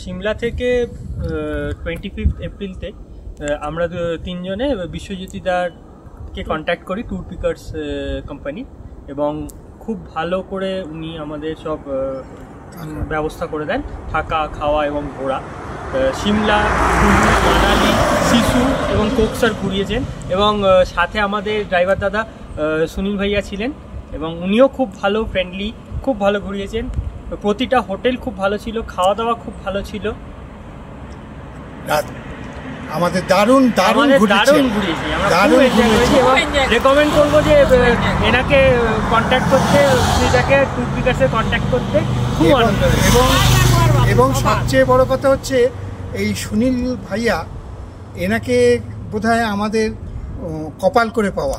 সিমলা থেকে 25 এপ্রিলতে আমরা তিনজনে বিশ্বজ্যোতিদারকে কন্ট্যাক্ট করি, ট্যুর পিকার্স কোম্পানি, এবং খুব ভালো করে উনি আমাদের সব ব্যবস্থা করে দেন, থাকা খাওয়া এবং ঘোরা। সিমলা, মানালি, সিসু এবং কোকসার ঘুরিয়েছেন, এবং সাথে আমাদের ড্রাইভার দাদা সুনীল ভাইয়া ছিলেন, এবং উনিও খুব ভালো, ফ্রেন্ডলি, খুব ভালো ঘুরিয়েছেন। প্রতিটা হোটেল খুব ভালো ছিল, খাওয়া দাওয়া খুব ভালো ছিল, আমাদের দারুণ ঘুরিয়েছি। আমরা রেকমেন্ড করবো যে এনাকে কন্ট্যাক্ট করতে, সুনীতাকে ট্যুর পিকার্সে কন্ট্যাক্ট করতে, খুব আনন্দ। এবং সবচেয়ে বড় কথা হচ্ছে এই সুনীল ভাইয়া, এনাকে বোধহয় আমাদের কপাল করে পাওয়া,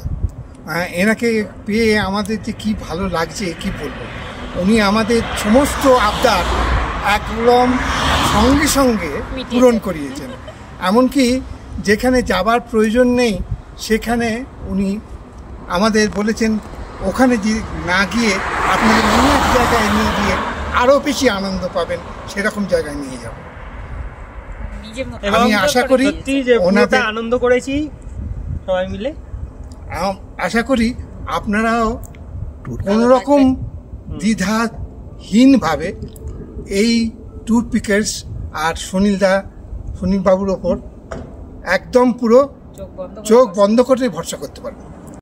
এনাকে পেয়ে আমাদের যে কী ভালো লাগছে কি বলবো। উনি আমাদের সমস্ত আবদার একদম সঙ্গে সঙ্গে পূরণ করিয়েছেন, এমনকি যেখানে যাবার প্রয়োজন নেই সেখানে উনি আমাদের বলেছেন ওখানে যে না গিয়ে আপনাদের অন্য এক জায়গায় নিয়ে গিয়ে আরও বেশি আনন্দ পাবেন, সেরকম জায়গায় নিয়ে যাব। আমি আশা করি ওনাদের আনন্দ করেছি সবাই মিলে। আশা করি আপনারাও কোনোরকম দ্বিধাহীনভাবে এই ট্যুর পিকার্স আর সুনীল বাবুর ওপর একদম পুরো চোখ বন্ধ করে ভরসা করতে পারবেন।